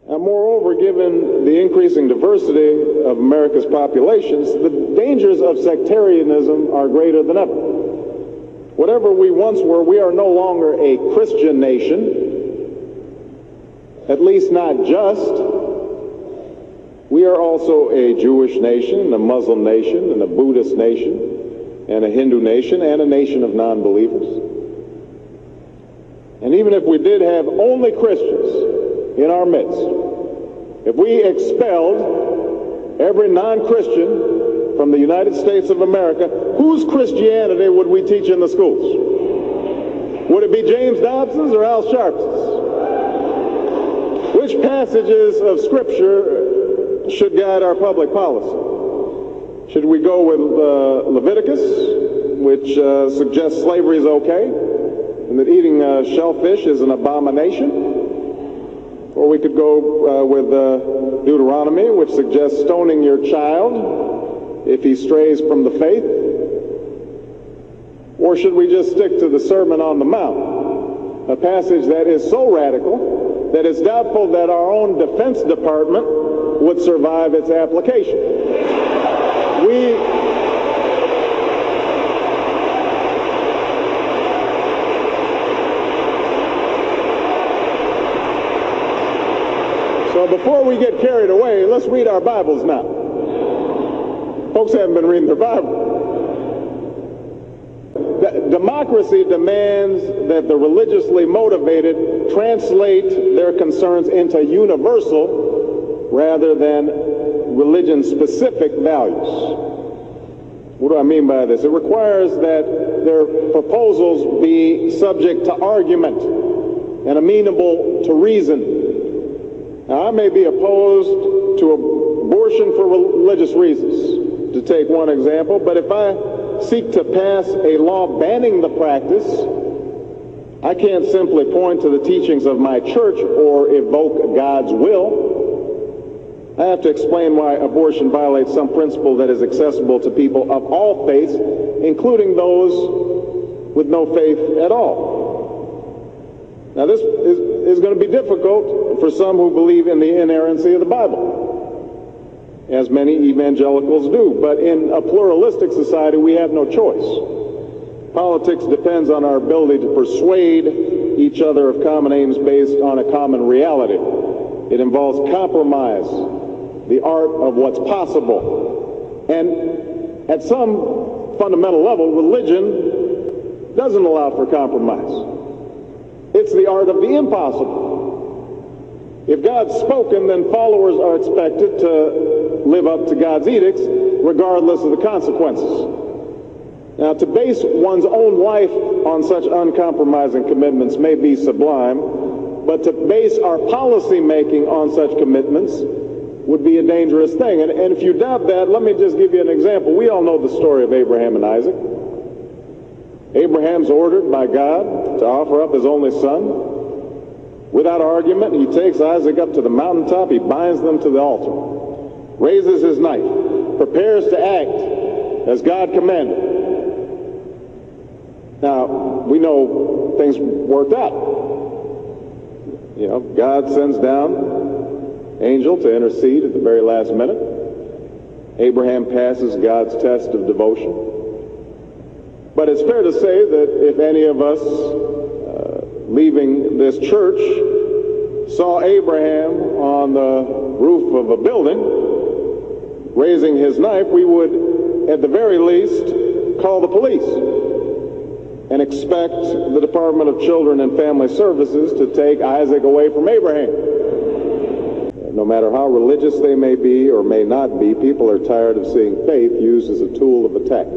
And moreover, given the increasing diversity of America's populations, the dangers of sectarianism are greater than ever. Whatever we once were, we are no longer a Christian nation, at least not just. We are also a Jewish nation, a Muslim nation, and a Buddhist nation, and a Hindu nation, and a nation of non-believers. And even if we did have only Christians in our midst, if we expelled every non-Christian from the United States of America, whose Christianity would we teach in the schools? Would it be James Dobson's or Al Sharpton's? Which passages of Scripture should guide our public policy? Should we go with Leviticus, which suggests slavery is okay, and that eating shellfish is an abomination? Or we could go with Deuteronomy, which suggests stoning your child if he strays from the faith? Or should we just stick to the Sermon on the Mount, a passage that is so radical that it's doubtful that our own Defense Department would survive its application? So before we get carried away, let's read our Bibles now. Folks haven't been reading their Bible. Democracy demands that the religiously motivated translate their concerns into universal rather than religion-specific values. What do I mean by this? It requires that their proposals be subject to argument and amenable to reason. Now, I may be opposed to abortion for religious reasons, to take one example, but if I seek to pass a law banning the practice, I can't simply point to the teachings of my church or evoke God's will. I have to explain why abortion violates some principle that is accessible to people of all faiths, including those with no faith at all. Now, this is going to be difficult for some who believe in the inerrancy of the Bible, as many evangelicals do. But in a pluralistic society, we have no choice. Politics depends on our ability to persuade each other of common aims based on a common reality. It involves compromise, the art of what's possible. And at some fundamental level, religion doesn't allow for compromise. It's the art of the impossible. If God's spoken, then followers are expected to live up to God's edicts, regardless of the consequences. Now, to base one's own life on such uncompromising commitments may be sublime, but to base our policy making on such commitments would be a dangerous thing. And if you doubt that, let me just give you an example. We all know the story of Abraham and Isaac. Abraham's ordered by God to offer up his only son. Without argument, he takes Isaac up to the mountaintop, he binds them to the altar, raises his knife, prepares to act as God commanded. Now, we know things worked out. You know, God sends down an angel to intercede at the very last minute. Abraham passes God's test of devotion. But it's fair to say that if any of us leaving this church saw Abraham on the roof of a building raising his knife, we would at the very least call the police and expect the Department of Children and Family Services to take Isaac away from Abraham. No matter how religious they may be or may not be, people are tired of seeing faith used as a tool of attack.